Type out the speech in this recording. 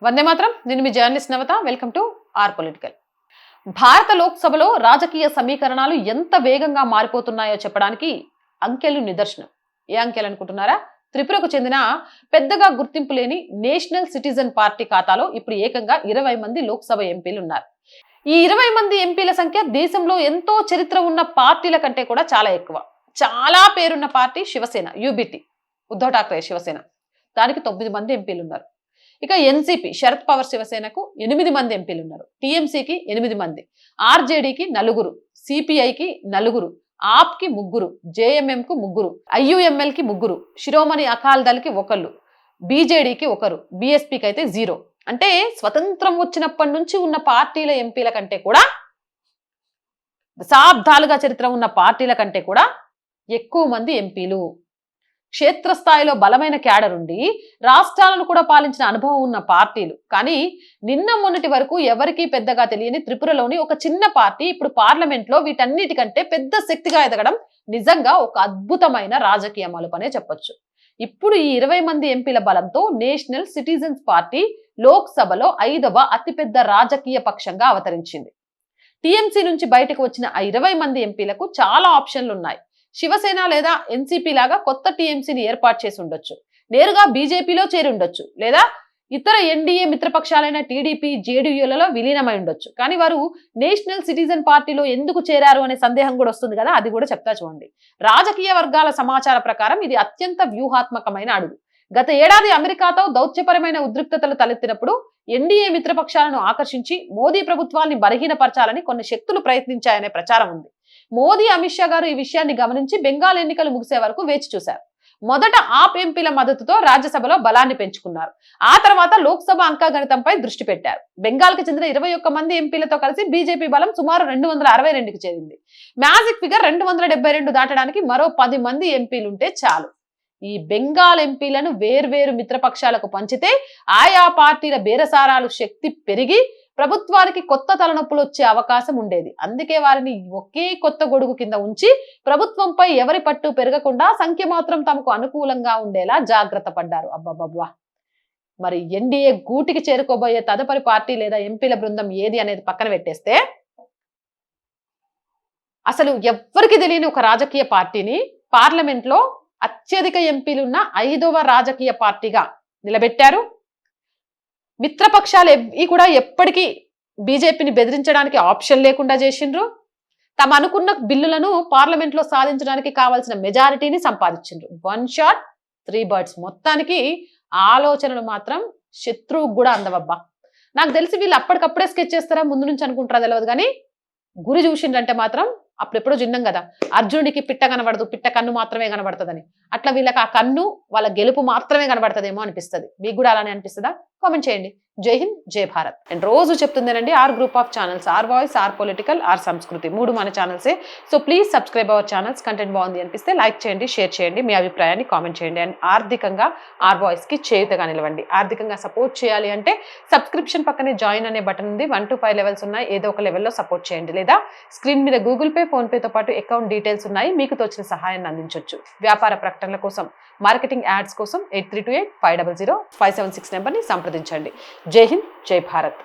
వందే మాత్రం. నేను మీ journalist Navatha. Welcome to R political. భారత లోక్సభలో రాజకీయ సమీకరణాలు ఎంత వేగంగా మారిపోతున్నాయో చెప్పడానికి అంకెలు నిదర్శనం. ఏ అంకెలు అనుకుంటున్నారా? త్రిపురకు చెందిన పెద్దగా గుర్తింపు లేని నేషనల్ సిటిజన్ పార్టీ ఖాతాలో ఇప్పుడు ఏకంగా 20 మంది లోక్సభ ఎంపీలు ఉన్నారు. ఈ 20 మంది ఎంపీల సంఖ్య దేశంలో ఎంతో చరిత్ర ఉన్న పార్టీల కంటే కూడా చాలా ఎక్కువ. చాలా పేరున్న పార్టీ శివసేన, యూబీటీ, ఉద్ధవ్ ఠాక్రే శివసేన. దానికి 9 మంది ఎంపీలు ఉన్నారు. ఇక ఎన్సీపీ, శరద్ పవార్ శివసేనకు 8 మంది ఎంపీలు ఉన్నారు. టీఎంసీకి 8 మంది, ఆర్జేడీకి 4, సిపిఐకి 4, ఆప్కి 3, జేఎంఎంకు 3, ఐయుఎంఎల్కి 3, శిరోమణి అకాల్ దళకి 1, బీజేడీకి 1, బీఎస్పీకి అయితే 0. అంటే స్వతంత్రం వచ్చినప్పటి నుంచి ఉన్న పార్టీల ఎంపీల కంటే కూడా, దశాబ్దాలుగా చరిత్ర ఉన్న పార్టీల కంటే కూడా ఎక్కువ మంది ఎంపీలు. క్షేత్రస్థాయిలో బలమైన క్యాడర్ ఉండి రాష్ట్రాలను కూడా పాలించిన అనుభవం ఉన్న పార్టీలు. కానీ నిన్న మొన్నటి వరకు ఎవరికీ పెద్దగా తెలియని త్రిపురలోని ఒక చిన్న పార్టీ ఇప్పుడు పార్లమెంట్ లో వీటన్నిటికంటే పెద్ద శక్తిగా ఎదగడం నిజంగా ఒక అద్భుతమైన రాజకీయ మలుపనే చెప్పొచ్చు. ఇప్పుడు ఈ 20 మంది ఎంపీల బలంతో నేషనల్ సిటిజన్స్ పార్టీ లోక్సభలో 5వ అతిపెద్ద రాజకీయ పక్షంగా అవతరించింది. టీఎంసీ నుంచి బయటకు వచ్చిన ఆ 20 మంది ఎంపీలకు చాలా ఆప్షన్లు ఉన్నాయి. శివసేన లేదా ఎన్సీపీ లాగా కొత్త టీఎంసీని ఏర్పాటు చేసి ఉండొచ్చు, నేరుగా బీజేపీలో చేరి ఉండొచ్చు, లేదా ఇతర ఎన్డీఏ మిత్రపక్షాలైన టీడీపీ, జేడీయూలలో విలీనమై ఉండొచ్చు. కానీ వారు నేషనల్ సిటిజన్ పార్టీలో ఎందుకు చేరారు అనే సందేహం కూడా వస్తుంది కదా, అది కూడా చెప్తా చూడండి. రాజకీయ వర్గాల సమాచార ప్రకారం ఇది అత్యంత వ్యూహాత్మకమైన అడుగు. గత ఏడాది అమెరికాతో దౌత్యపరమైన ఉద్రిక్తతలు తలెత్తినప్పుడు ఎన్డీఏ మిత్రపక్షాలను ఆకర్షించి మోదీ ప్రభుత్వాన్ని బలహీనపరచాలని కొన్ని శక్తులు ప్రయత్నించాయనే ప్రచారం ఉంది. మోదీ, అమిత్ షా గారు ఈ విషయాన్ని గమనించి బెంగాల్ ఎన్నికలు ముగిసే వరకు వేచి చూశారు. మొదట ఆప్ ఎంపీల మద్దతుతో రాజ్యసభలో బలాన్ని పెంచుకున్నారు. ఆ తర్వాత లోక్సభ అంకగణితంపై దృష్టి పెట్టారు. బెంగాల్ కి చెందిన 21 మంది ఎంపీలతో కలిసి బీజేపీ బలం సుమారు 262కి చేరింది. మ్యాజిక్ ఫిగర్ 272 దాటడానికి మరో 10 మంది ఎంపీలుంటే చాలు. ఈ బెంగాల్ ఎంపీలను వేర్వేరు మిత్రపక్షాలకు పంచితే ఆయా పార్టీల బేరసారాలు శక్తి పెరిగి ప్రభుత్వానికి కొత్త తలనొప్పులు వచ్చే అవకాశం ఉండేది. అందుకే వారిని ఒకే కొత్త గొడుగు కింద ఉంచి ప్రభుత్వంపై ఎవరి పట్టు పెరగకుండా సంఖ్య మాత్రం తమకు అనుకూలంగా ఉండేలా జాగ్రత్త పడ్డారు. అబ్బబ్బబ్బా! మరి ఎన్డీఏ గూటికి చేరుకోబోయే తదుపరి పార్టీ లేదా ఎంపీల బృందం ఏది అనేది పక్కన పెట్టేస్తే, అసలు ఎవ్వరికి తెలియని ఒక రాజకీయ పార్టీని పార్లమెంట్ లో అత్యధిక ఎంపీలున్న 5వ రాజకీయ పార్టీగా నిలబెట్టారు. మిత్రపక్షాలు కూడా ఎప్పటికీ బీజేపీని బెదిరించడానికి ఆప్షన్ లేకుండా చేసిండ్రు. తమ అనుకున్న బిల్లులను పార్లమెంట్ లో సాధించడానికి కావాల్సిన మెజారిటీని సంపాదించిండ్రు. 1 షాట్ 3 బర్డ్స్. మొత్తానికి ఆలోచనలు మాత్రం శత్రువుకు కూడా అందవబ్బా. నాకు తెలిసి వీళ్ళు అప్పటికప్పుడే స్కెచ్ చేస్తారా, ముందు నుంచి అనుకుంటారా తెలియదు, కానీ గురి చూసిండ్రంటే మాత్రం అప్పుడెప్పుడో చిన్నం కదా, అర్జునుడికి పిట్ట కనబడదు, పిట్ట కన్ను మాత్రమే కనబడుతుందని. అట్లా వీళ్ళకి ఆ కన్ను, వాళ్ళ గెలుపు మాత్రమే కనబడుతుందేమో అనిపిస్తుంది. మీకు కూడా అలానే అనిపిస్తుందా? కామెంట్ చేయండి. జై హింద్, జై భారత్. అండ్ రోజు చెప్తుందేనండి, R group of channels, R voice, R political, R Sanskriti, 3 మన ఛానల్సే. So please subscribe our channels. Content బాగుంది అనిపిస్తే లైక్ చేయండి, షేర్ చేయండి, మీ అభిప్రాయాన్ని కామెంట్ చేయండి. అండ్ ఆర్థికంగా ఆర్ వాయిస్ కి చేయుతగా నిలవండి. ఆర్థికంగా సపోర్ట్ చేయాలి అంటే సబ్స్క్రిప్షన్ పక్కనే జాయిన్ అనే బటన్ ఉంది. 1 to 5 లెవెల్స్ ఉన్నాయి. ఏదో ఒక లెవెల్లో సపోర్ట్ చేయండి. లేదా స్క్రీన్ మీద గూగుల్ పే, ఫోన్ పేతో పాటు అకౌంట్ డీటెయిల్స్ ఉన్నాయి. మీకు తోచిన సహాయాన్ని అందించవచ్చు. వ్యాపార ప్రకటనల కోసం, మార్కెటింగ్ యాడ్స్ కోసం 8328 500 576 నెంబర్ని సంప్రదించండి. జై హింద్, జై భారత్.